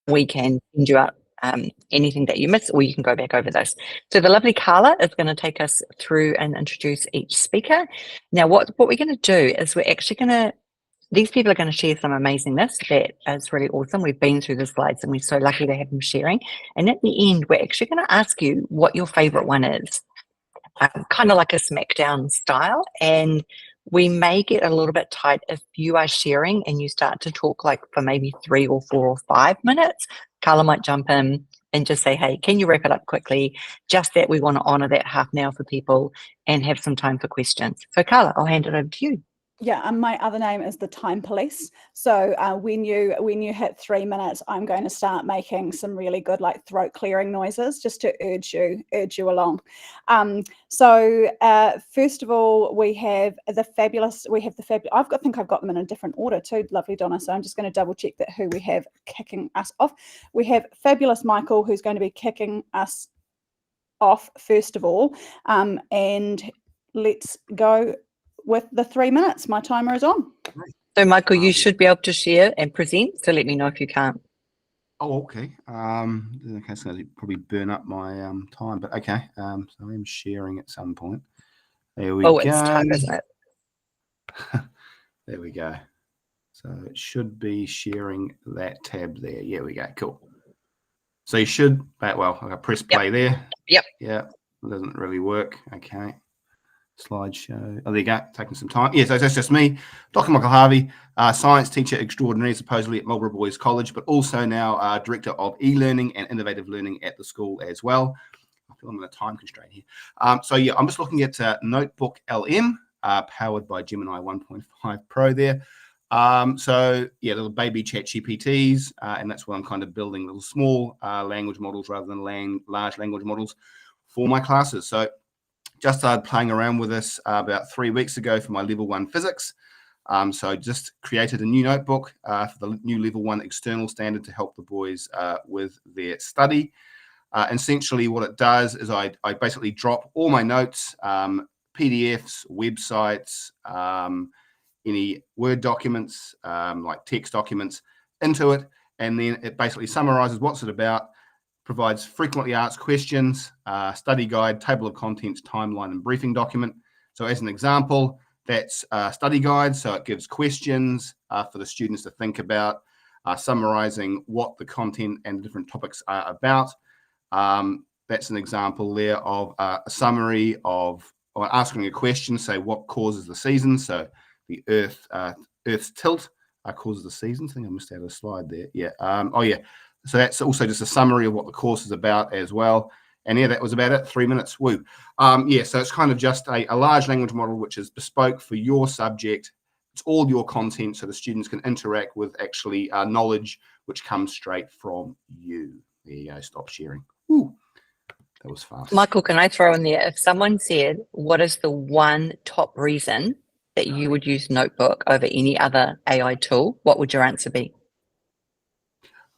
we can send you out anything that you missed, or you can go back over this. So the lovely Carla is going to take us through and introduce each speaker. Now, what we're going to do is we're actually going to, these people are going to share some amazingness that is really awesome. We've been through the slides and we're so lucky to have them sharing. And at the end, we're actually going to ask you what your favorite one is, kind of like a smackdown style. And we may get a little bit tight if you are sharing and you start to talk like for maybe 3 or 4 or 5 minutes. Carla might jump in and just say, hey, can you wrap it up quickly? Just that we want to honor that half an hour for people and have some time for questions. So Carla, I'll hand it over to you. Yeah, and my other name is the Time Police. So when you hit 3 minutes, I'm going to start making some really good like throat clearing noises just to urge you along. So first of all, we have the fabulous. I think I've got them in a different order too, lovely Donna. So I'm just going to double check that who we have kicking us off. We have fabulous Michael, who's going to be kicking us off first of all, and let's go with the 3 minutes. My timer is on. So Michael, you should be able to share and present. So let me know if you can't. Oh, okay. Okay, so it'll probably burn up my time, but okay. So I am sharing at some point. There we go. Oh, it's time, isn't it? There we go. So it should be sharing that tab there. Yeah, we go. Cool. So you should, well, I press play there. Yep. Yeah, it doesn't really work. Okay. Slideshow. Oh, there you go. Taking some time. Yes, that's just me, Dr. Michael Harvey, science teacher extraordinary, supposedly at Marlborough Boys College, but also now director of e-learning and innovative learning at the school as well. I feel I'm in a time constraint here. So yeah, I'm just looking at Notebook LM, powered by Gemini 1.5 Pro there. So yeah, little baby chat GPTs, and that's what I'm kind of building, little small language models rather than large language models for my classes. So just started playing around with this about 3 weeks ago for my level 1 physics. So just created a new notebook for the new level 1 external standard to help the boys with their study. Essentially what it does is I basically drop all my notes, PDFs, websites, any Word documents, like text documents into it. And then it basically summarizes what's it about, provides frequently asked questions, study guide, table of contents, timeline, and briefing document. So as an example, that's a study guide. So it gives questions for the students to think about, summarizing what the content and the different topics are about. That's an example there of a summary of, or asking a question, say what causes the season. So the Earth's tilt causes the seasons. I think I missed out a slide there. Yeah. Oh yeah. So that's also just a summary of what the course is about as well. And yeah, that was about it. 3 minutes. Woo. Yeah, so it's kind of just a large language model which is bespoke for your subject. It's all your content, so the students can interact with actually knowledge which comes straight from you. There you go. Stop sharing. Woo. That was fast. Michael, can I throw in there, if someone said, what is the one top reason that you would use Notebook over any other AI tool, what would your answer be?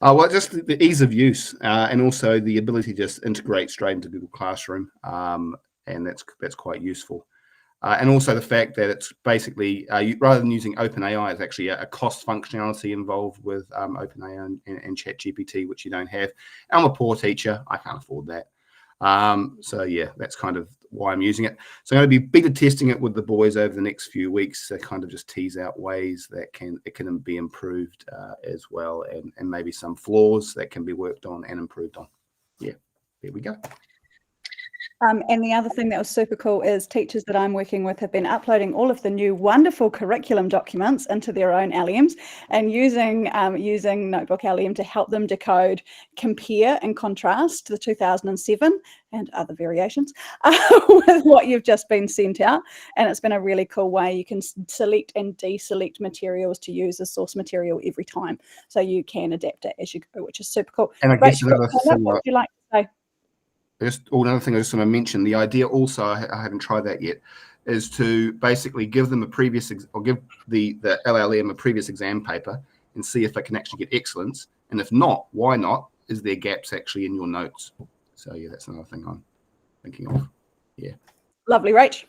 Well, just the ease of use and also the ability to just integrate straight into Google Classroom, and that's quite useful. And also the fact that it's basically, rather than using OpenAI, it's actually a cost functionality involved with OpenAI and ChatGPT, which you don't have. I'm a poor teacher. I can't afford that. So yeah, that's kind of why I'm using it. So I'm going to be beta testing it with the boys over the next few weeks to kind of just tease out ways that it can be improved as well, and maybe some flaws that can be worked on and improved on. Yeah, there we go. And the other thing that was super cool is teachers that I'm working with have been uploading all of the new wonderful curriculum documents into their own LMs and using Notebook LM to help them decode, compare and contrast the 2007 and other variations with what you've just been sent out. And it's been a really cool way. You can select and deselect materials to use as source material every time. So you can adapt it as you go, which is super cool. And I guess Rach, what would you like to say? Another thing I just want to mention, the idea also, I haven't tried that yet, is to basically give them give the LLM a previous exam paper and see if it can actually get excellence. And if not, why not? Is there gaps actually in your notes? So yeah, that's another thing I'm thinking of. Yeah. Lovely, Rach.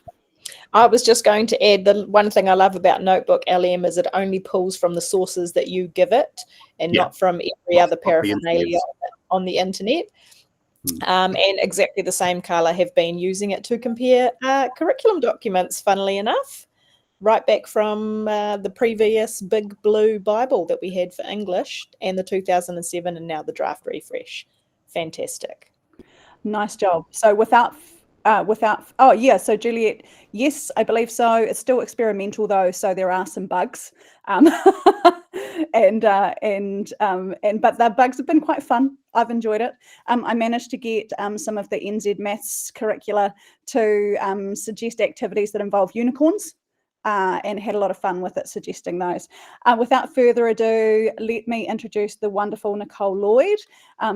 I was just going to add, the one thing I love about Notebook LM is it only pulls from the sources that you give it, and not from every other paraphernalia on the internet. And exactly the same, Carla, have been using it to compare curriculum documents, funnily enough, right back from the previous big blue Bible that we had for English, and the 2007, and now the draft refresh. Fantastic. Nice job. So oh yeah, so Juliet, yes, I believe so. It's still experimental though, so there are some bugs, but the bugs have been quite fun. I've enjoyed it. I managed to get some of the NZ Maths curricula to suggest activities that involve unicorns. And had a lot of fun with it, suggesting those. Without further ado, let me introduce the wonderful Nicole Lloyd,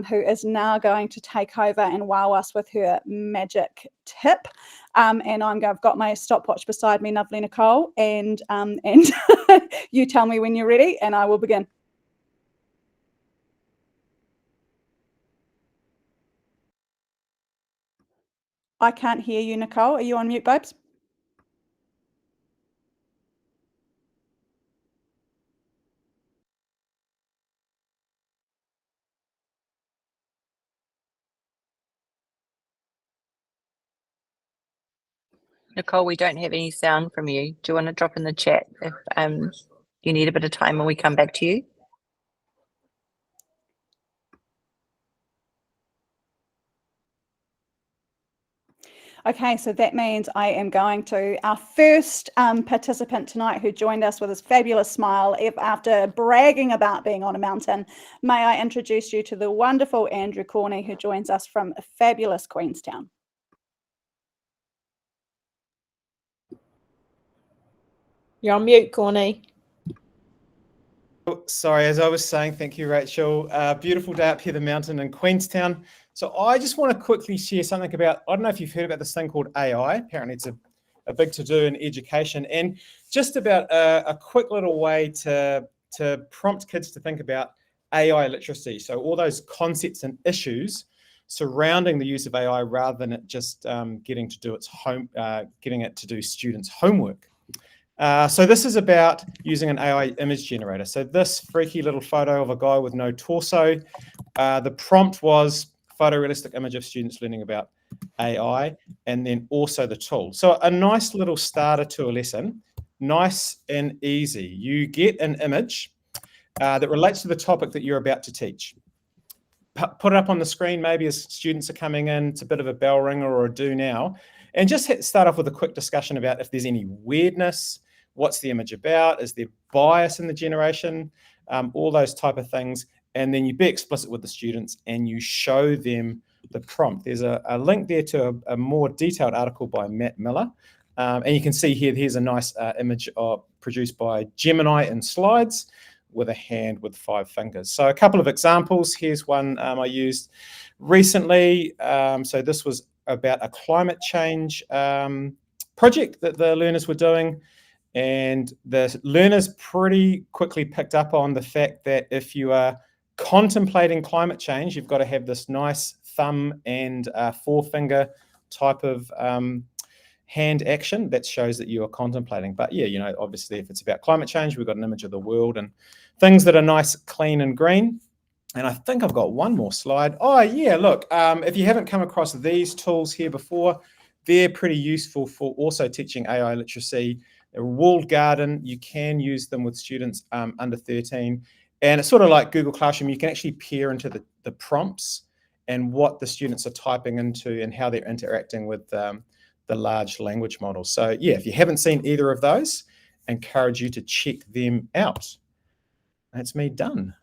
who is now going to take over and wow us with her magic tip. And I've got my stopwatch beside me, lovely Nicole, and you tell me when you're ready, and I will begin. I can't hear you, Nicole. Are you on mute, babes? Nicole, we don't have any sound from you. Do you want to drop in the chat if you need a bit of time when we come back to you? Okay, so that means I am going to our first participant tonight who joined us with his fabulous smile after bragging about being on a mountain. May I introduce you to the wonderful Andrew Corney, who joins us from fabulous Queenstown. You're on mute, Corny. Oh, sorry, as I was saying, thank you, Rachel. Beautiful day up here, the mountain in Queenstown. So I just want to quickly share something about, I don't know if you've heard about this thing called AI. Apparently it's a big to-do in education, and just about a quick little way to prompt kids to think about AI literacy. So all those concepts and issues surrounding the use of AI rather than it just getting it to do students' homework. So this is about using an AI image generator. So this freaky little photo of a guy with no torso, the prompt was photorealistic image of students learning about AI, and then also the tool. So a nice little starter to a lesson, nice and easy. You get an image that relates to the topic that you're about to teach. Put it up on the screen, maybe as students are coming in. It's a bit of a bell ringer or a do now. And just start off with a quick discussion about if there's any weirdness, what's the image about, is there bias in the generation, all those type of things. And then you be explicit with the students and you show them the prompt. There's a link there to a more detailed article by Matt Miller. And you can see here's a nice image produced by Gemini in slides with a hand with 5 fingers. So a couple of examples. Here's one I used recently. So this was about a climate change project that the learners were doing. And the learners pretty quickly picked up on the fact that if you are contemplating climate change, you've got to have this nice thumb and 4-finger type of hand action that shows that you are contemplating. But yeah, you know, obviously if it's about climate change, we've got an image of the world and things that are nice, clean and green. And I think I've got one more slide. Oh yeah, look, if you haven't come across these tools here before, they're pretty useful for also teaching AI literacy. They're a walled garden. You can use them with students under 13. And it's sort of like Google Classroom. You can actually peer into the prompts and what the students are typing into and how they're interacting with the large language models. So yeah, if you haven't seen either of those, I encourage you to check them out. That's me done.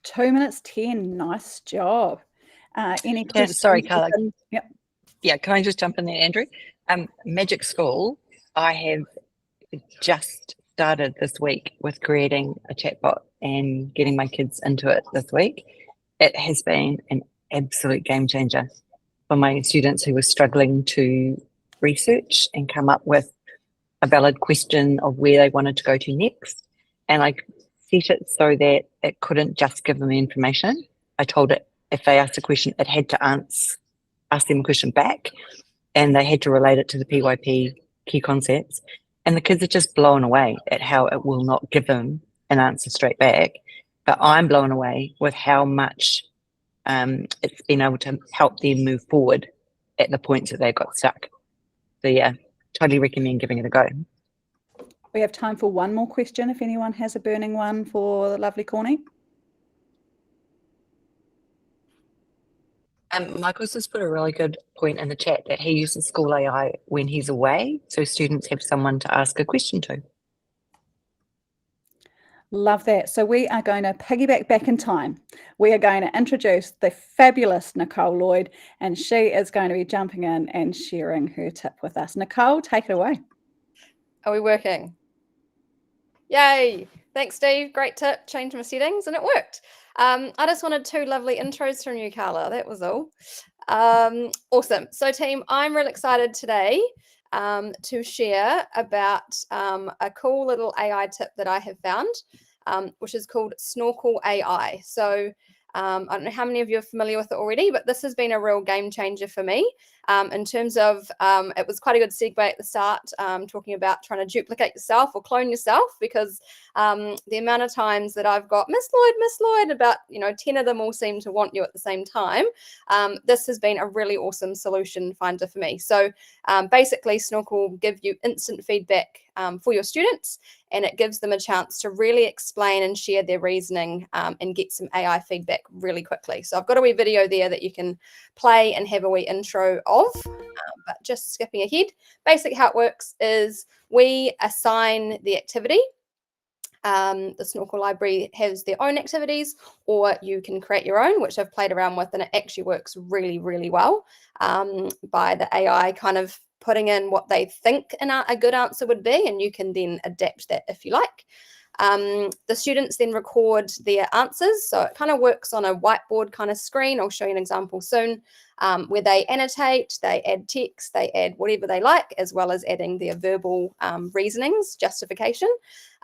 2 minutes 10. Nice job. Any questions? Sorry, Carla. Yep. Yeah, can I just jump in there, Andrew? Magic School, I have just started this week with creating a chatbot and getting my kids into it this week. It has been an absolute game changer for my students who were struggling to research and come up with a valid question of where they wanted to go to next. And I set it so that it couldn't just give them the information. I told it if they asked a question, it had to ask them a question back. and they had to relate it to the PYP key concepts. And the kids are just blown away at how it will not give them an answer straight back. But I'm blown away with how much it's been able to help them move forward at the points that they got stuck. So yeah, totally recommend giving it a go. We have time for one more question if anyone has a burning one for the lovely Corny. Michael's just put a really good point in the chat that he uses school AI when he's away, so students have someone to ask a question to. Love that. So we are going to piggyback back in time. We are going to introduce the fabulous Nicole Lloyd, and she is going to be jumping in and sharing her tip with us. Nicole, take it away. Are we working? Yay. Thanks, Steve. Great tip. Changed my settings and it worked. I just wanted 2 lovely intros from you, Carla. That was all. Awesome. So team, I'm really excited today to share about a cool little AI tip that I have found, which is called Snorkel AI. So I don't know how many of you are familiar with it already, but this has been a real game changer for me in terms of it was quite a good segue at the start, talking about trying to duplicate yourself or clone yourself, because the amount of times that I've got Miss Lloyd, about 10 of them all seem to want you at the same time. This has been a really awesome solution finder for me. So basically, Snorkel will give you instant feedback for your students, and it gives them a chance to really explain and share their reasoning and get some AI feedback really quickly. So I've got a wee video there that you can play and have a wee intro of, but just skipping ahead. Basically how it works is we assign the activity. The Snorkel library has their own activities, or you can create your own, which I've played around with, and it actually works really, really well by the AI kind of putting in what they think a good answer would be, and you can then adapt that if you like. The students then record their answers, so it kind of works on a whiteboard kind of screen. I'll show you an example soon, where they annotate, they add text, they add whatever they like, as well as adding their verbal reasonings, justification.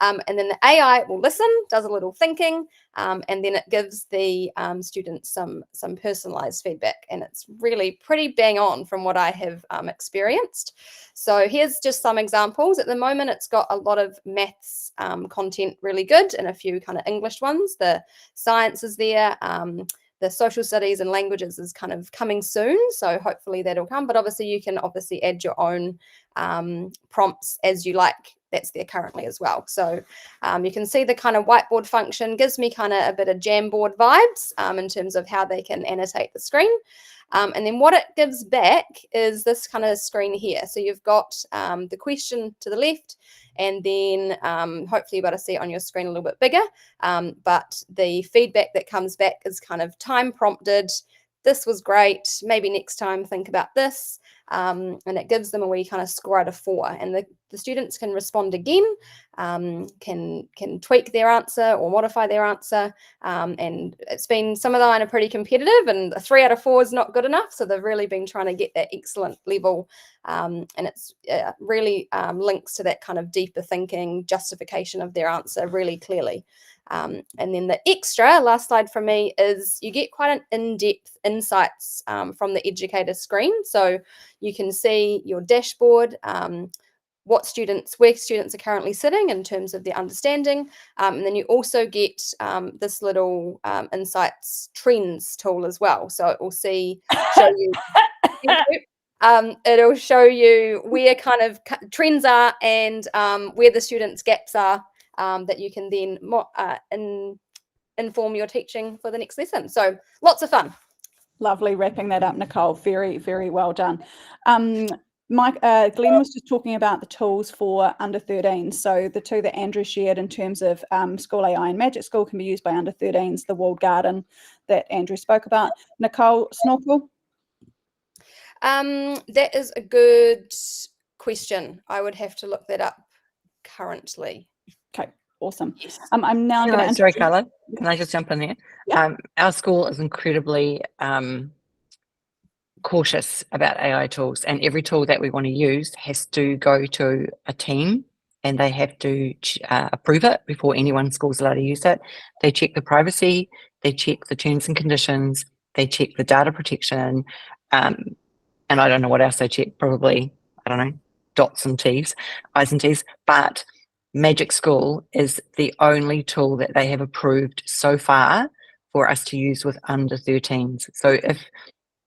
And then the AI will listen, does a little thinking, and then it gives the students some personalized feedback, and it's really pretty bang on from what I have experienced. So here's just some examples. At the moment, it's got a lot of maths content really good, and a few kind of English ones. The science is there. The social studies and languages is kind of coming soon, so hopefully that'll come. But obviously you can add your own prompts as you like. That's there currently as well. So you can see the kind of whiteboard function gives me kind of a bit of Jamboard vibes in terms of how they can annotate the screen. And then what it gives back is this kind of screen here. So you've got the question to the left, and then hopefully you're able to see it on your screen a little bit bigger. But the feedback that comes back is kind of time prompted. This was great. Maybe next time think about this. And it gives them a wee kind of score out of 4. And the students can respond again, can tweak their answer or modify their answer. And it's been, some of them are pretty competitive, and a 3 out of 4 is not good enough. So they've really been trying to get that excellent level. And it's really links to that kind of deeper thinking, justification of their answer really clearly. And then the extra, last slide from me, is you get quite an in-depth insights from the Educator screen. So you can see your dashboard, where students are currently sitting in terms of their understanding. And then you also get this little insights trends tool as well. So it will show you it'll show you where kind of trends are, and where the students' gaps are, that you can then inform your teaching for the next lesson. So lots of fun. Lovely wrapping that up, Nicole. Very, very well done. Mike, Glenn was just talking about the tools for under 13. So the 2 that Andrew shared in terms of School AI and Magic School can be used by under 13s, the walled garden that Andrew spoke about. Nicole, Snorkel? That is a good question. I would have to look that up currently. Okay, awesome. I'm now going to... Sorry, Carla, can I just jump in there? Yeah. Our school is incredibly cautious about AI tools, and every tool that we want to use has to go to a team, and they have to approve it before anyone school's allowed to use it. They check the privacy, they check the terms and conditions, they check the data protection. and I don't know what else they check, probably, I don't know, dots and T's, I's and T's, but Magic School is the only tool that they have approved so far for us to use with under 13s. So if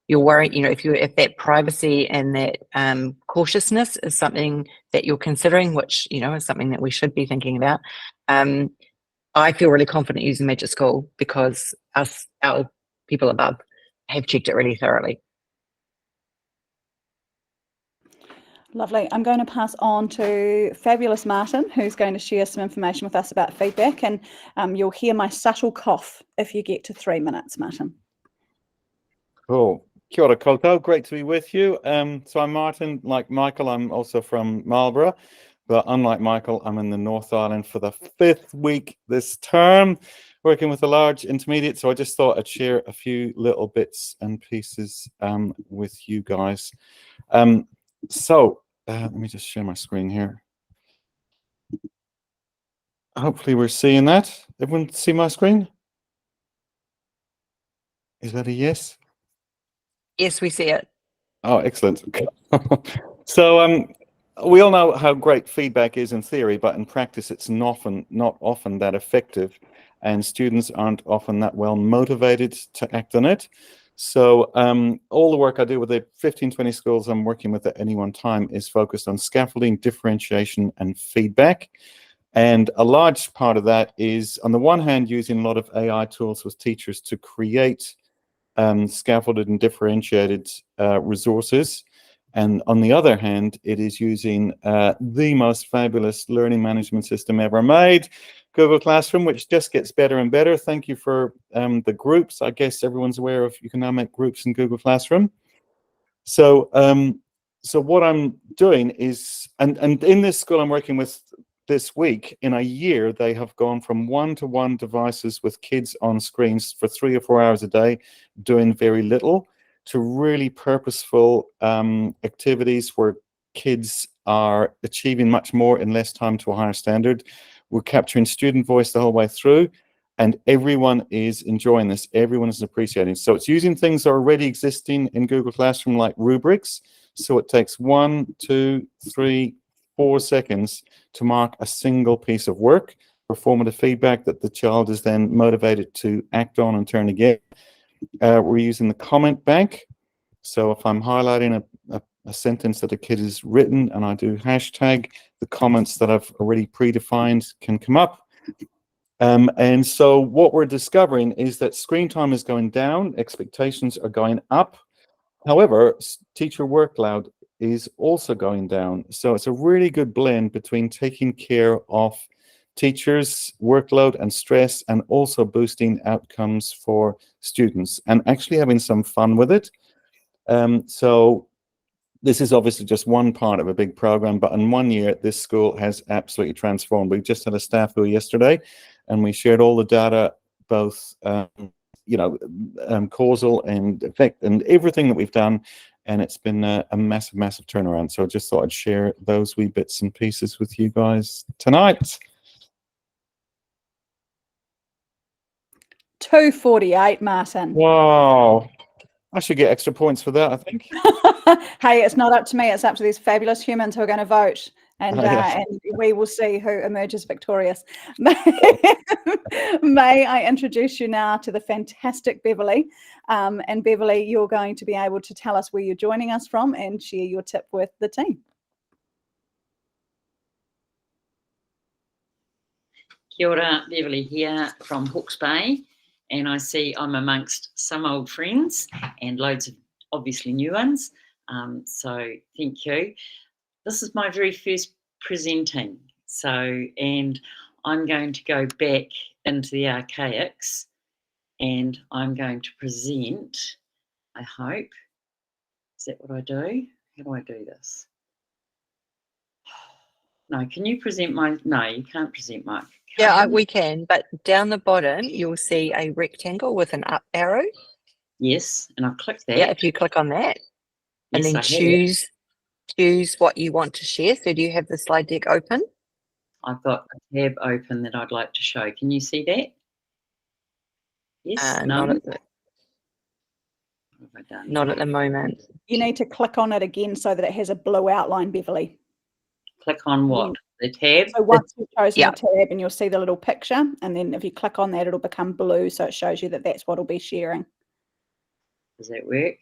you're worried, you know, if that privacy and that cautiousness is something that you're considering, which, you know, is something that we should be thinking about, I feel really confident using Magic School because our people above have checked it really thoroughly. Lovely. I'm going to pass on to fabulous Martin, who's going to share some information with us about feedback, and you'll hear my subtle cough if you get to 3 minutes, Martin. Cool. Kia ora koutou, great to be with you. So I'm Martin. Like Michael, I'm also from Marlborough, but unlike Michael, I'm in the North Island for the 5th week this term, working with a large intermediate. So I just thought I'd share a few little bits and pieces with you guys. Let me just share my screen here. Hopefully we're seeing that. Everyone see my screen? Is that a yes? Yes, we see it. Oh, excellent. So we all know how great feedback is in theory, but in practice it's not often that effective, and students aren't often that well motivated to act on it. So all the work I do with the 15-20 schools I'm working with at any one time is focused on scaffolding, differentiation, and feedback. And a large part of that is, on the one hand, using a lot of AI tools with teachers to create scaffolded and differentiated resources. And on the other hand, it is using the most fabulous learning management system ever made, Google Classroom, which just gets better and better. Thank you for the groups. I guess everyone's aware of you can now make groups in Google Classroom. So what I'm doing is, and in this school I'm working with this week, in a year, they have gone from one-to-one devices with kids on screens for 3 or 4 hours a day, doing very little, to really purposeful activities where kids are achieving much more in less time to a higher standard. We're capturing student voice the whole way through, and everyone is enjoying this. Everyone is appreciating. So it's using things that are already existing in Google Classroom, like rubrics. So it takes 1, 2, 3, 4 seconds to mark a single piece of work for formative feedback that the child is then motivated to act on and turn again. We're using the comment bank. So if I'm highlighting a sentence that a kid has written and I do hashtag, the comments that I've already predefined can come up. And so what we're discovering is that screen time is going down, expectations are going up. However, teacher workload is also going down. So it's a really good blend between taking care of teachers' workload and stress, and also boosting outcomes for students and actually having some fun with it. So this is obviously just one part of a big program, but in 1 year, this school has absolutely transformed. We just had a staff who yesterday, and we shared all the data, both causal and effect and everything that we've done. And it's been a massive, massive turnaround. So I just thought I'd share those wee bits and pieces with you guys tonight. 2:48, Martin. Wow. I should get extra points for that, I think. Hey, it's not up to me. It's up to these fabulous humans who are going to vote. And, Yes. and we will see who emerges victorious. May I introduce you now to the fantastic Beverly. And Beverly, you're going to be able to tell us where you're joining us from and share your tip with the team. Kia ora, Beverly here from Hawke's Bay, and I see I'm amongst some old friends and loads of obviously new ones, so thank you. This is my very first presenting, and I'm going to go back into the archaics, and I'm going to present, I hope. Is that what I do? How do I do this? No, can you present my, no, you can't present my. Yeah, we can, but down the bottom, you'll see a rectangle with an up arrow. Yes, and I'll click that. Yeah, if you click on that, and Yes, then choose what you want to share. So do you have the slide deck open? I've got a tab open that I'd like to show. Can you see that? Yes, no. Not at the... have I done? Not at the moment. You need to click on it again so that it has a blue outline, Beverly. Click on what? The tab? So once you've chosen Yeah. the tab, and you'll see the little picture, and then if you click on that, it'll become blue, so it shows you that that's what will be sharing. Does that work?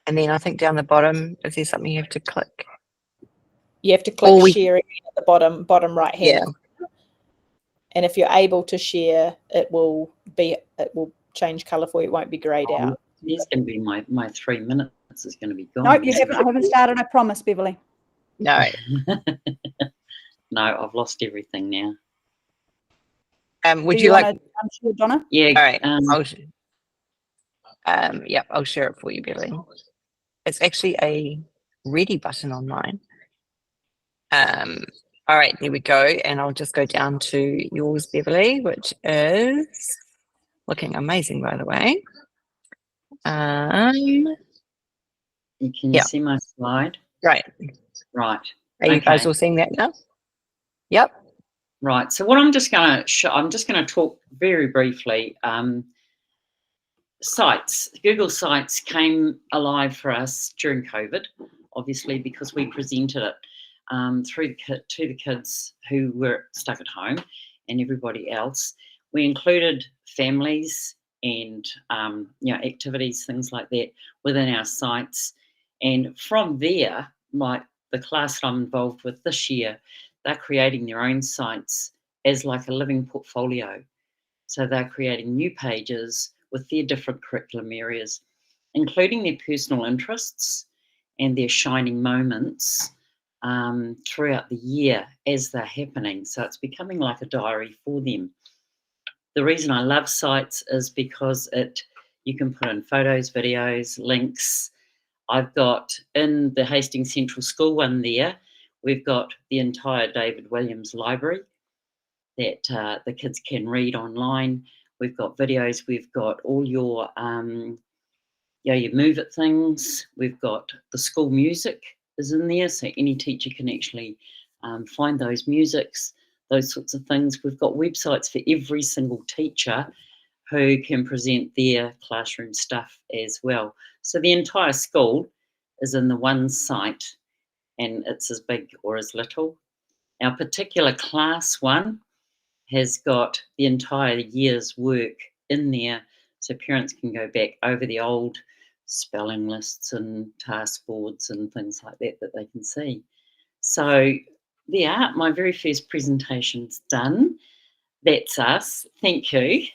And then I think down the bottom, is there something you have to click? You have to click share again at the bottom right hand. Yeah. And if you're able to share, it will change color for you. It won't be grayed out. There's going to be my 3 minutes is going to be gone. Nope, I haven't started, I promise, Beverly. No. No, I've lost everything now. Would you like? Share, Donna? Yeah. All right. I'll share it for you, Billy. It's actually a ready button on mine. All right, there we go. And I'll just go down to yours, Beverly, which is looking amazing, by the way. Can you see my slide? Right. Right. Are you guys all seeing that now? Yep. Right. So what I'm just going to show, I'm just going to talk very briefly. Sites, Google Sites came alive for us during COVID, obviously, because we presented it to the kids who were stuck at home and everybody else. We included families and activities, things like that, within our sites. And from there, like the class that I'm involved with this year, they're creating their own sites as like a living portfolio. So they're creating new pages with their different curriculum areas, including their personal interests and their shining moments throughout the year as they're happening. So it's becoming like a diary for them. The reason I love sites is because you can put in photos, videos, links. I've got in the Hastings Central School one there, we've got the entire David Williams library that the kids can read online. We've got videos, we've got all your your Move It things. We've got the school music is in there, so any teacher can actually find those musics, those sorts of things. We've got websites for every single teacher who can present their classroom stuff as well. So the entire school is in the one site, and it's as big or as little. Our particular class one has got the entire year's work in there, so parents can go back over the old spelling lists and task boards and things like that they can see. So yeah, my very first presentation's done. That's us. Thank you.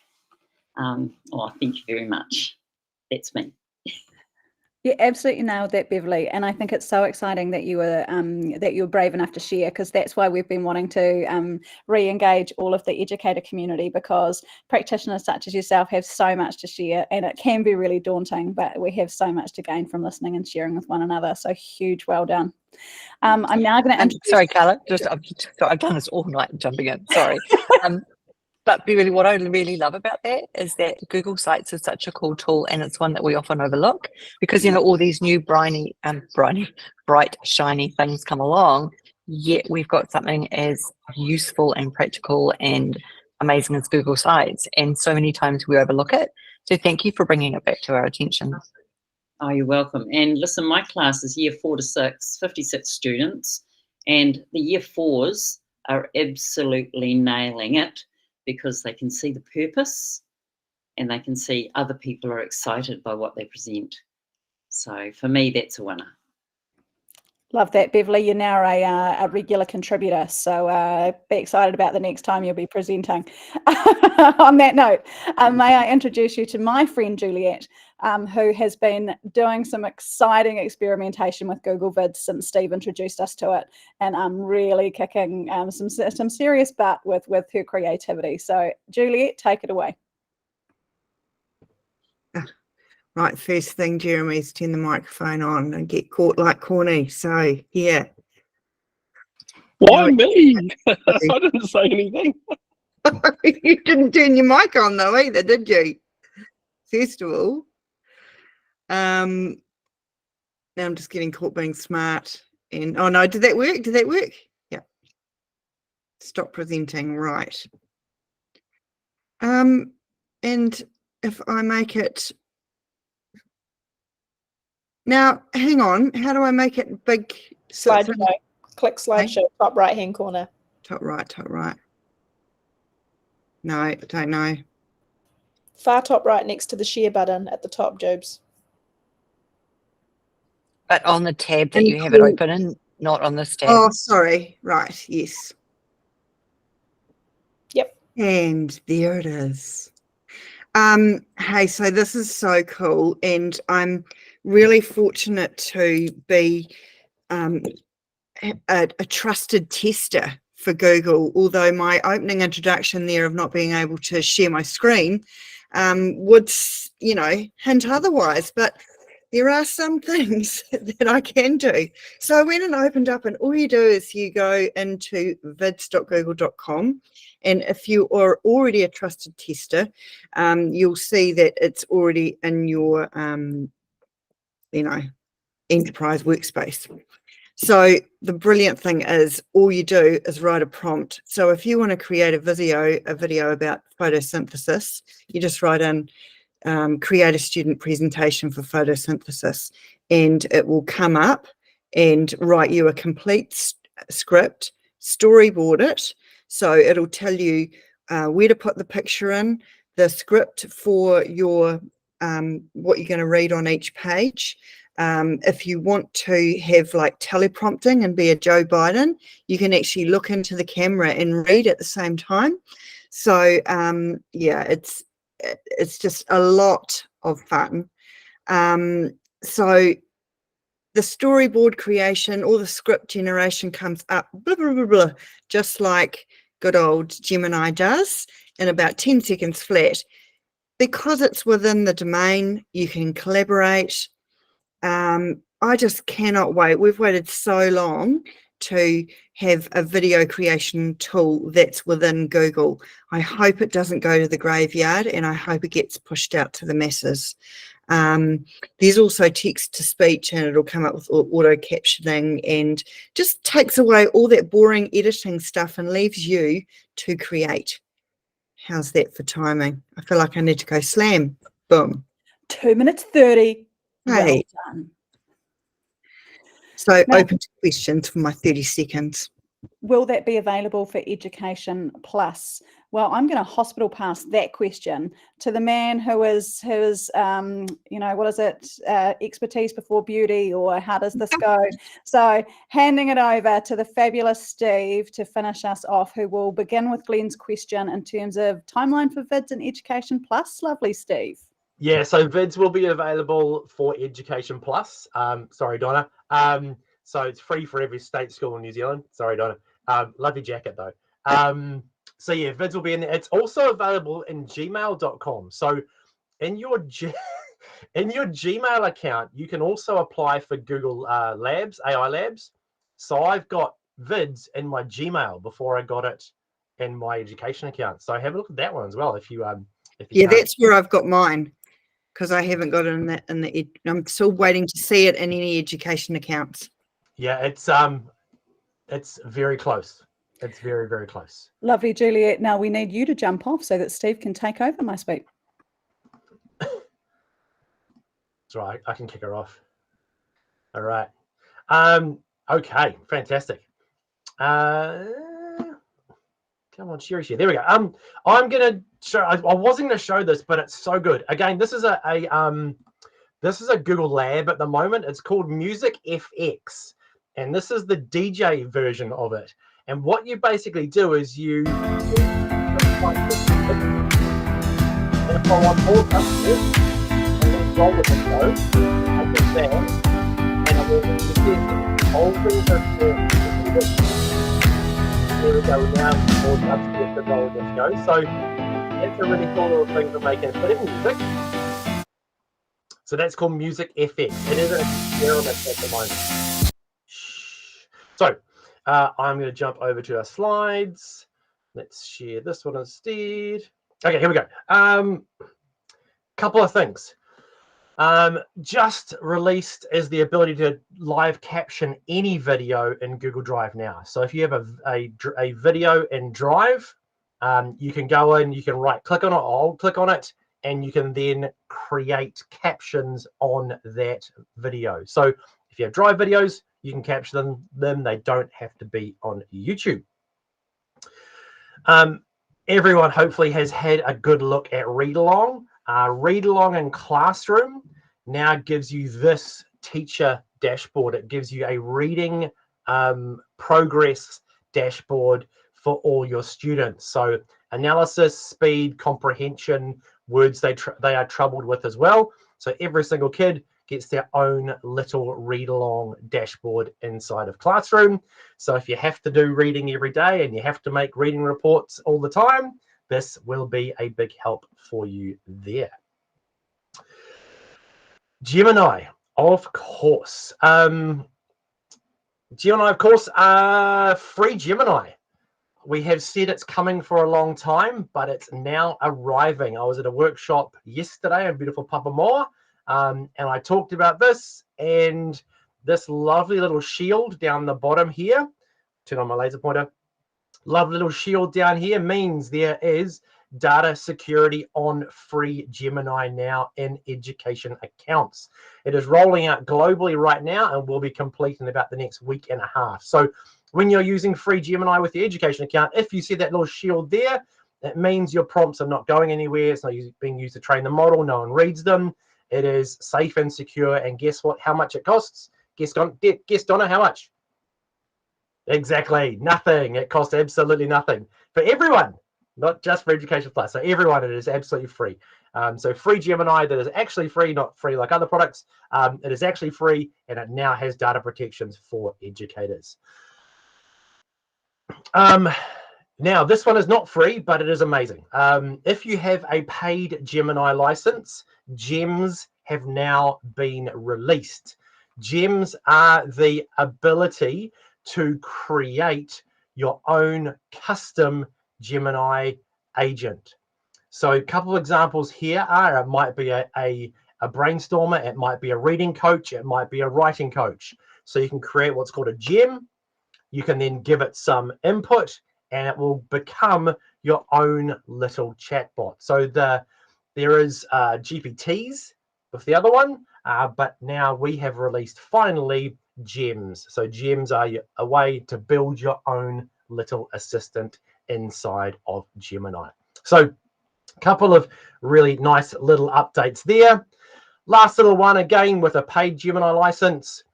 Thank you very much. That's me. You absolutely nailed that, Beverly, and I think it's so exciting that you were brave enough to share, because that's why we've been wanting to re-engage all of the educator community, because practitioners such as yourself have so much to share, and it can be really daunting, but we have so much to gain from listening and sharing with one another. So huge well done. I'm now going to introduce. Sorry, Carla. I've done this all night jumping in. Sorry. But really, what I really love about that is that Google Sites is such a cool tool, and it's one that we often overlook because, all these new bright, shiny things come along, yet we've got something as useful and practical and amazing as Google Sites, and so many times we overlook it. So thank you for bringing it back to our attention. Oh, you're welcome. And listen, my class is year 4 to 6, 56 students, and the year 4s are absolutely nailing it, because they can see the purpose and they can see other people are excited by what they present. So for me, that's a winner. Love that, Beverly. You're now a regular contributor, so be excited about the next time you'll be presenting. On that note, may I introduce you to my friend Juliet, who has been doing some exciting experimentation with Google Vids since Steve introduced us to it, and I'm really kicking some serious butt with her creativity. So Juliet, take it away. Right, first thing, Jeremy, is turn the microphone on and get caught like corny. So, yeah. Why me? I didn't say anything. You didn't turn your mic on, though, either, did you? First of all. Now I'm just getting caught being smart. And oh, no, did that work? Did that work? Yeah. Stop presenting. Right. And if I make it Now, hang on. How do I make it big? Slideshow. Click slideshow, top right-hand corner. Top right, top right. No, I don't know. Far top right next to the share button at the top, Jobs. But on the tab that you have it open in, not on this tab. Oh, sorry. Right, yes. Yep. And there it is. Hey, so this is so cool, and I'm really fortunate to be a trusted tester for Google, although my opening introduction there of not being able to share my screen would, you know, hint otherwise, but there are some things that I can do. So I went and opened up, and all you do is you go into vids.google.com, and if you are already a trusted tester, you'll see that it's already in your, you know, enterprise workspace. So the brilliant thing is all you do is write a prompt. So if you want to create a video about photosynthesis, you just write in create a student presentation for photosynthesis, and it will come up and write you a complete script, storyboard it. So it'll tell you where to put the picture in, the script for your what you're going to read on each page. If you want to have like teleprompting and be a Joe Biden, you can actually look into the camera and read at the same time. So yeah, it's just a lot of fun. So the storyboard creation, all the script generation comes up, blah, blah, blah, blah, just like good old Gemini does, in about 10 seconds flat. Because it's within the domain, you can collaborate. I just cannot wait. We've waited so long to have a video creation tool that's within Google. I hope it doesn't go to the graveyard, and I hope it gets pushed out to the masses. There's also text to speech, and it'll come up with auto captioning and just takes away all that boring editing stuff and leaves you to create. How's that for timing? I feel like I need to go slam. Boom. 2 minutes 30. Hey. Well done. So Now, open to questions for my 30 seconds. Will that be available for Education Plus? Well, I'm going to hospital pass that question to the man who is you know, what is it, expertise before beauty, or how does this go? So handing it over to the fabulous Steve to finish us off, who will begin with Glenn's question in terms of timeline for VIDs and Education Plus. Lovely, Steve. Yeah, so VIDs will be available for Education Plus. Sorry, Donna. So it's free for every state school in New Zealand. Sorry, Donna. Love your jacket, though. So yeah, VIDs will be in there. It's also available in gmail.com. So in your Gmail account, you can also apply for Google Labs, AI Labs. So I've got VIDs in my Gmail before I got it in my education account. So have a look at that one as well if you yeah, that's where I've got mine, because I haven't got it in the I'm still waiting to see it in any education accounts. Yeah, it's very close. It's very, very close. Lovely, Juliet. Now we need you to jump off so that Steve can take over, my sweet. That's right. I can kick her off. All right. Okay. Fantastic. Come on, share. There we go. I'm gonna show. I wasn't gonna show this, but it's so good. Again, this is a Google Lab at the moment. It's called Music FX, and this is the DJ version of it. And what you basically do is you and if I want more customers, and then roll with the show, I can stand, and I will just all things are there we go. Now more customers to roll with the show. So it's a really cool little thing for making a bit of music. So that's called Music FX. It is an experiment at the moment. So I'm going to jump over to our slides. Let's share this one instead. Okay, here we go. Couple of things. Just released is the ability to live caption any video in Google Drive now. So if you have a video in Drive, you can go in, you can right click on it, I'll click on it, and you can then create captions on that video. So if you have drive videos, you can capture them. They don't have to be on YouTube. Everyone hopefully has had a good look at Read Along. Read Along in Classroom now gives you this teacher dashboard. It gives you a reading progress dashboard for all your students. So analysis, speed, comprehension, words they are troubled with as well. So every single kid gets their own little read along dashboard inside of Classroom. So if you have to do reading every day and you have to make reading reports all the time, this will be a big help for you there. Gemini, of course. Gemini, of course, free Gemini. We have said it's coming for a long time, but it's now arriving. I was at a workshop yesterday in beautiful Papamoa, and I talked about this, and this lovely little shield down the bottom here, turn on my laser pointer, lovely little shield down here means there is data security on free Gemini now in education accounts. It is rolling out globally right now and will be complete in about the next week and a half. So when you're using free Gemini with your education account, if you see that little shield there, it means your prompts are not going anywhere. It's not being used to train the model. No one reads them. It is safe and secure. And guess what? How much it costs? Guess Donna, how much? Exactly, nothing. It costs absolutely nothing for everyone, not just for Education Plus. So everyone, it is absolutely free. So free Gemini that is actually free, not free like other products. It is actually free, and it now has data protections for educators. Now, this one is not free, but it is amazing. If you have a paid Gemini license, gems have now been released. Gems are the ability to create your own custom Gemini agent. So a couple of examples here are, it might be a brainstormer, it might be a reading coach, it might be a writing coach. So you can create what's called a gem. You can then give it some input and it will become your own little chatbot. So there is GPTs with the other one, but now we have released finally gems. So gems are a way to build your own little assistant inside of Gemini. So a couple of really nice little updates there. Last little one, again with a paid Gemini license.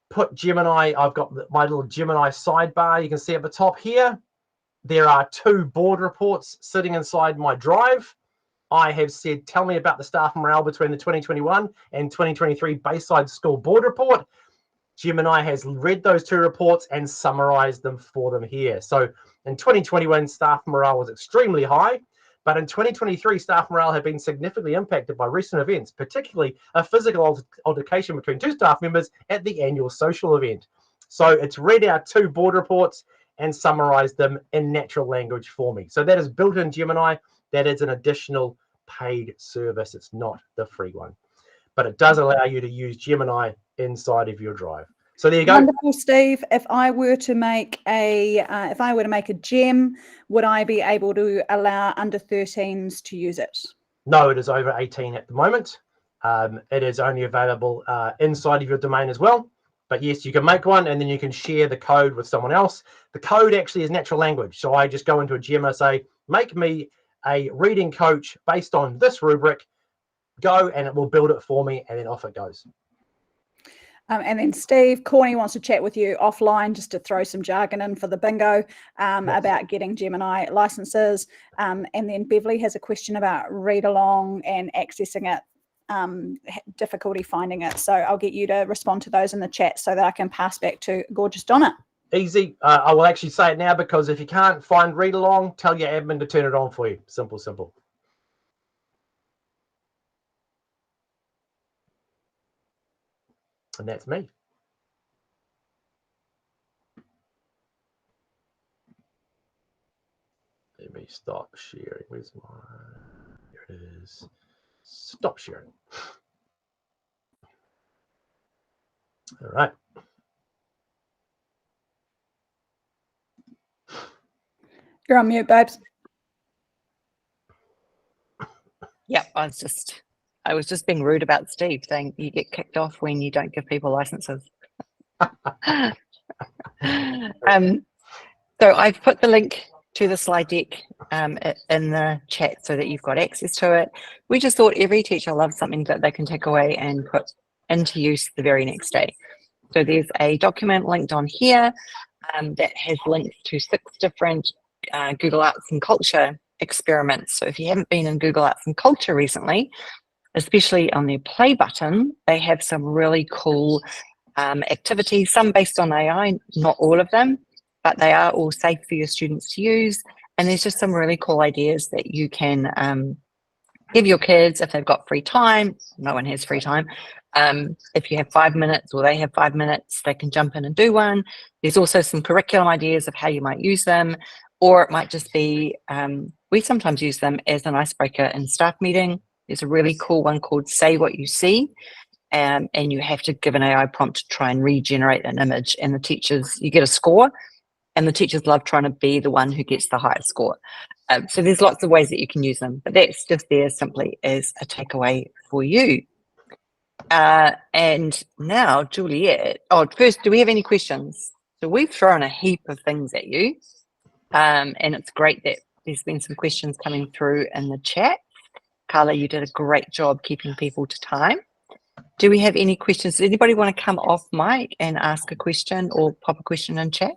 Put Gemini, I've got my little Gemini sidebar. You can see at the top here, there are 2 board reports sitting inside my drive. I have said, tell me about the staff morale between the 2021 and 2023 Bayside School Board Report. Gemini has read those 2 reports and summarized them for them here. So in 2021, staff morale was extremely high, but in 2023, staff morale had been significantly impacted by recent events, particularly a physical altercation between 2 staff members at the annual social event. So it's read our 2 board reports and summarized them in natural language for me. So that is built in Gemini. That is an additional paid service. It's not the free one, but it does allow you to use Gemini inside of your drive. So there you go. Wonderful, Steve. If I were to make a gem, would I be able to allow under 13s to use it? No, it is over 18 at the moment. It is only available inside of your domain as well. But yes, you can make one and then you can share the code with someone else. The code actually is natural language. So I just go into a gem and say, make me a reading coach based on this rubric, go, and it will build it for me, and then off it goes. And then Steve, Corny wants to chat with you offline just to throw some jargon in for the bingo about getting Gemini licenses. And then Beverly has a question about read along and accessing it, difficulty finding it. So I'll get you to respond to those in the chat so that I can pass back to gorgeous Donna. Easy. I will actually say it now, because if you can't find read along, tell your admin to turn it on for you. Simple, simple. And that's me. Let me stop sharing. Where's my... Here it is. Stop sharing. All right. You're on mute, babes. Yep, I was just being rude about Steve, saying you get kicked off when you don't give people licenses. So I've put the link to the slide deck in the chat so that you've got access to it. We just thought every teacher loves something that they can take away and put into use the very next day. So there's a document linked on here that has links to 6 different Google Arts and Culture experiments. So if you haven't been in Google Arts and Culture recently, especially on their play button, they have some really cool activities, some based on AI, not all of them, but they are all safe for your students to use. And there's just some really cool ideas that you can give your kids if they've got free time. No one has free time. If you have 5 minutes or they have 5 minutes, they can jump in and do one. There's also some curriculum ideas of how you might use them, or it might just be, we sometimes use them as an icebreaker in staff meeting. There's a really cool one called Say What You See. And you have to give an AI prompt to try and regenerate an image, and the teachers, you get a score, and the teachers love trying to be the one who gets the highest score. So there's lots of ways that you can use them, but that's just there simply as a takeaway for you. And now, Juliet, first, do we have any questions? So we've thrown a heap of things at you, and it's great that there's been some questions coming through in the chat. Carla, you did a great job keeping people to time. Do we have any questions? Does anybody want to come off mic and ask a question or pop a question in chat?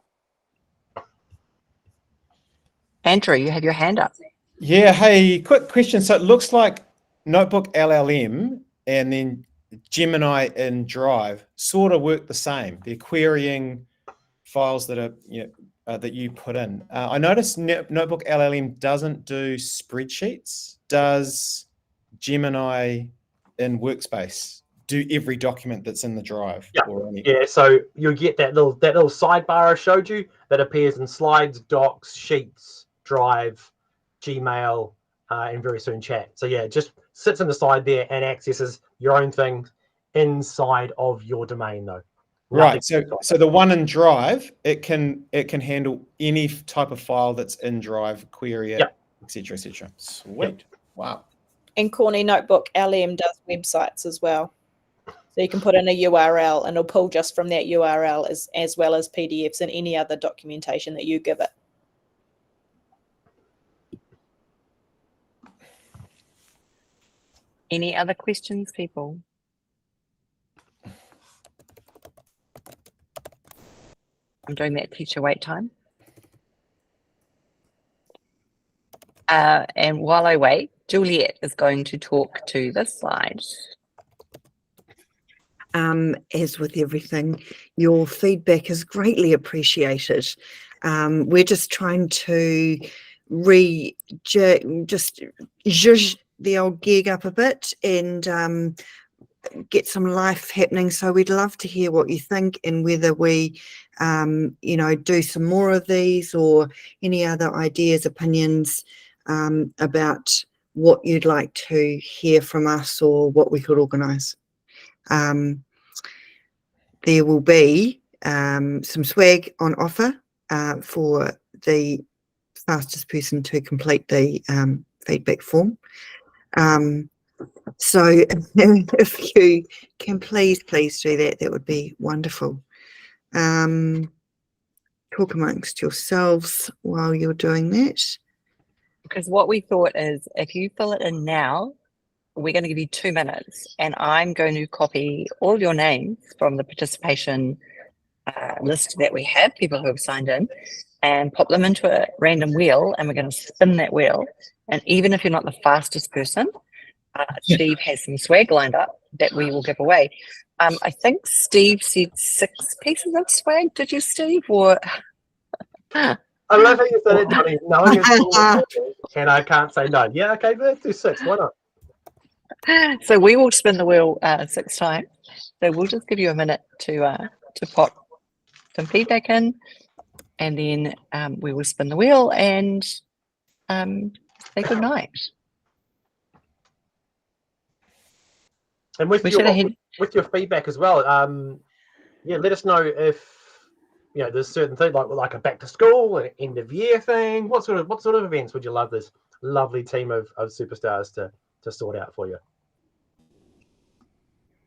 Andrew, you have your hand up. Yeah, hey, quick question. So it looks like Notebook LLM and then Gemini in Drive sort of work the same. They're querying files that are that you put in. I noticed Notebook LLM doesn't do spreadsheets. Does Gemini in Workspace do every document that's in the Drive? Yeah, or any... yeah. So you'll get that little sidebar I showed you that appears in Slides, Docs, Sheets, Drive, Gmail, and very soon Chat. So yeah, it just sits on the side there and accesses your own thing inside of your domain, though. Right. So the one in Drive, it can handle any type of file that's in Drive, query it, etc., etc. Sweet. Yep. Wow. And Corny Notebook LM does websites as well. So you can put in a URL and it'll pull just from that URL as well as PDFs and any other documentation that you give it. Any other questions, people? I'm doing that teacher wait time. And while I wait, Juliet is going to talk to the slides. As with everything, your feedback is greatly appreciated. We're just trying to just zhuzh the old GEG up a bit and get some life happening. So we'd love to hear what you think and whether we, do some more of these or any other ideas, opinions about what you'd like to hear from us or what we could organise. There will be some swag on offer for the fastest person to complete the feedback form. So if you can please do that, that would be wonderful. Talk amongst yourselves while you're doing that. Because what we thought is if you fill it in now, we're going to give you 2 minutes and I'm going to copy all your names from the participation list that we have, people who have signed in, and pop them into a random wheel, and we're going to spin that wheel. And even if you're not the fastest person, Steve has some swag lined up that we will give away. I think Steve said 6 pieces of swag. Did you, Steve? Or I love how you said it, Johnny, knowing it's and I can't say no. Yeah, okay, let's do 6. Why not? So we will spin the wheel 6 times. So we'll just give you a minute to pop some feedback in, and then we will spin the wheel and say good night. And with your feedback as well, let us know if there's certain things like a back to school, an end of year thing. What sort of events would you love this lovely team of superstars to sort out for you.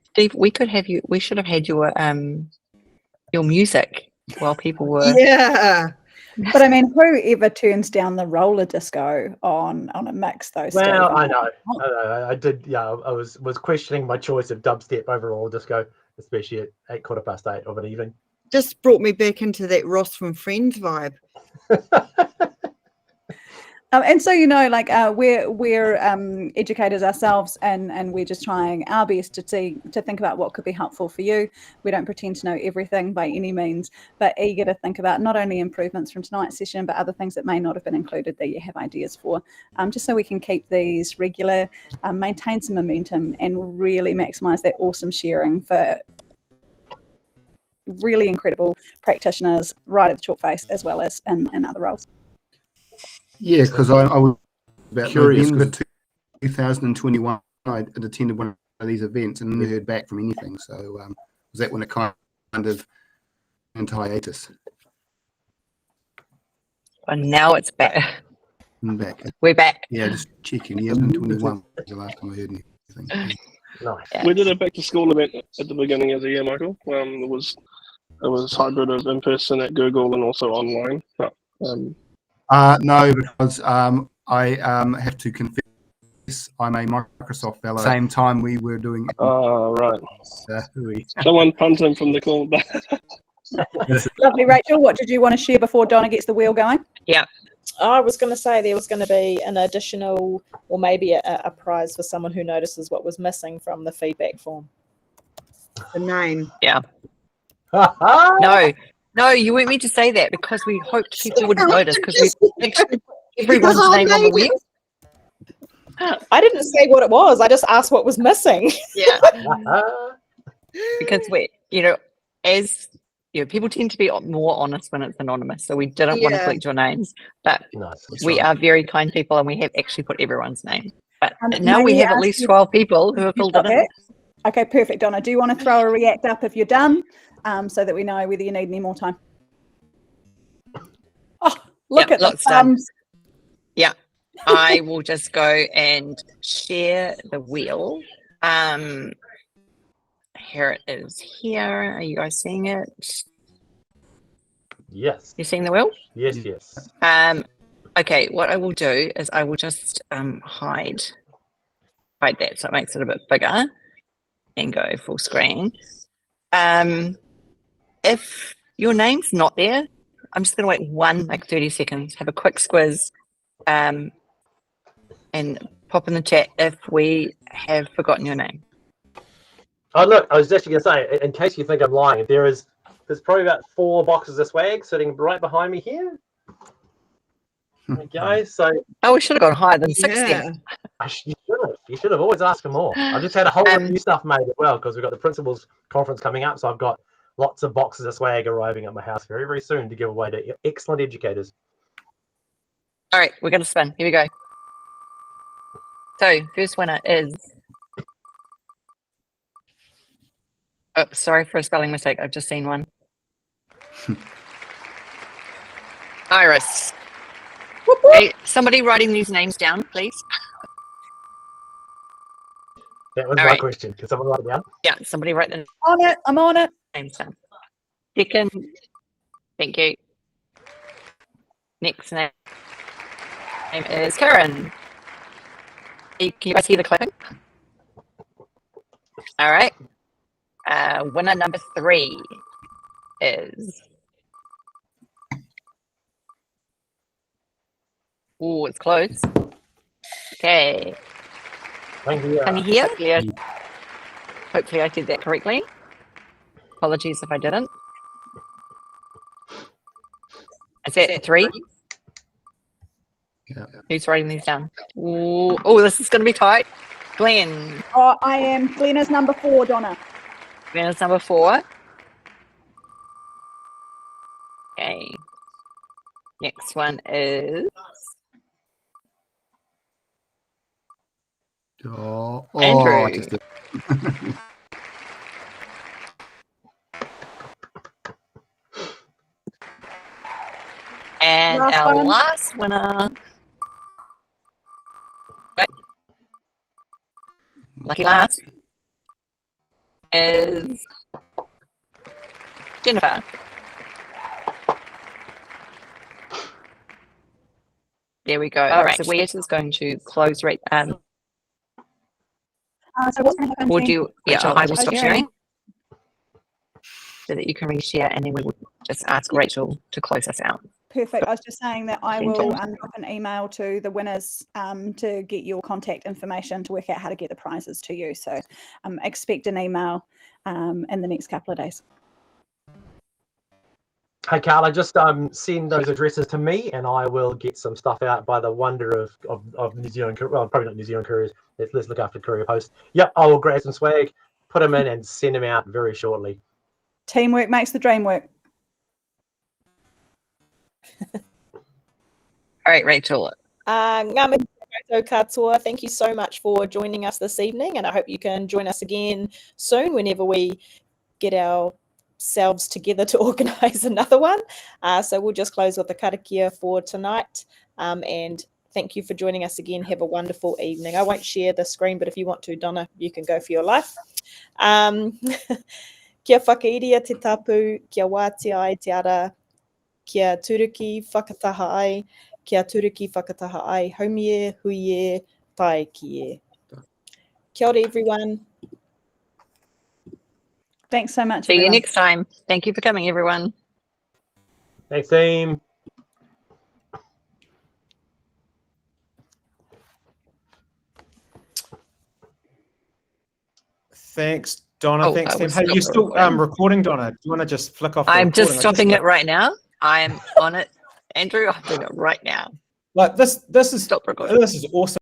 Steve, we should have had your music while people were. Yeah. But I mean, whoever turns down the roller disco on a mix, though, Steve? Well, I know. I did. Yeah, I was questioning my choice of dubstep over roller disco, especially at 8:15 of an evening. Just brought me back into that Ross from Friends vibe. And so, you know, like we're educators ourselves, and we're just trying our best to think about what could be helpful for you. We don't pretend to know everything by any means, but eager to think about not only improvements from tonight's session, but other things that may not have been included that you have ideas for, just so we can keep these regular, maintain some momentum, and really maximise that awesome sharing for really incredible practitioners right at the chalk face, as well as in other roles. Yeah, because I was Curious, November 2021, I had attended one of these events and never heard back from anything. So was that when it kind of went into hiatus? And now it's back. I'm back. We're back. Yeah, just checking. Yeah, 2021 was the last time I heard anything. Yeah. Nice. Yeah. We did a back to school event at the beginning of the year, Michael. It was hybrid of in person at Google and also online. But, no, because I have to confess I'm a Microsoft fellow. Same time we were doing. oh, right. We, Someone punt him from the call. Lovely, Rachel. What did you want to share before Donna gets the wheel going? Yeah. I was going to say there was going to be an additional, or maybe a prize for someone who notices what was missing from the feedback form. The name. Yeah. No, you weren't meant to say that because we hoped people wouldn't notice because we everyone's name on the wheel. I didn't say what it was. I just asked what was missing. Yeah. Because as people tend to be more honest when it's anonymous. So we didn't want to collect your names, but we are very kind people and we have actually put everyone's name. But now we have at least 12 people who have filled it in. Okay, perfect. Donna, do you want to throw a react up if you're done, so that we know whether you need any more time? Oh, look at the thumbs. Yeah, I will just go and share the wheel. Here it is here. Are you guys seeing it? Yes. You seeing the wheel? Yes, yes. Okay, what I will do is I will just hide that so it makes it a bit bigger and go full screen. If your name's not there, I'm just going to wait 30 seconds, have a quick squiz, and pop in the chat if we have forgotten your name. Oh, look, I was actually going to say, in case you think I'm lying, there's probably about 4 boxes of swag sitting right behind me here. Okay, so... Oh, we should have gone higher than 60. You should have always asked for more. I've just had a whole lot of new stuff made as well because we've got the principals conference coming up, so I've got lots of boxes of swag arriving at my house very, very soon to give away to excellent educators. All right, we're going to spin. Here we go. So, first winner is... Oh, sorry for a spelling mistake. I've just seen one. Iris. Hey, somebody writing these names down, please. That was my question. Can someone write it down? Yeah, somebody write the On it. I'm on it. names down. Second. Thank you. Next name is Karen. Can you guys hear the clapping? All right. Winner number 3 is... Oh, it's close. Okay. Can you hear? Yeah. Hopefully I did that correctly. Apologies if I didn't. Is that 3? Yeah. Who's writing these down? Oh, this is going to be tight. Glenn. Oh, I am. Glenn is number 4, Donna. Glenn is number 4. Okay. Next one is... Andrew. And our last winner Lucky last is Jennifer. There we go. All right. So Wes is going to close right. So what's going to happen? Would you? Yeah, Rachel, I will stop okay. sharing so that you can reshare, and then we will just ask Rachel to close us out. Perfect. I was just saying that I Thank will you. drop an email to the winners to get your contact information to work out how to get the prizes to you. So expect an email in the next couple of days. Hey, Carla, just send those addresses to me, and I will get some stuff out by the wonder of New Zealand. Well, probably not New Zealand couriers. Let's look after courier post. Yep, I will grab some swag, put them in, and send them out very shortly. Teamwork makes the dream work. All right, Rachel. Ngā mihi koutou katoa. Thank you so much for joining us this evening, and I hope you can join us again soon whenever we get ourselves together to organise another one. So we'll just close with the karakia for tonight, and thank you for joining us again. Have a wonderful evening. I won't share the screen, but if you want to, Donna, you can go for your life. Kia whakairia te tapu, kia wātia ai te ara, kia turuki whakataha ai, kia turuki whakataha ai, haumie, huie, tai ki e. Kia ora, everyone. Thanks so much, See everyone. you next time. Thank you for coming, everyone. Thanks, team. Thanks, Donna. Oh, Thanks, I team. was Hey, you're stopped still recording. recording, Donna? Do you want to just flick off the I'm just recording? stopping it right now. I'm on it, Andrew. I'm doing it right now. Like this is Stop recording. This is awesome.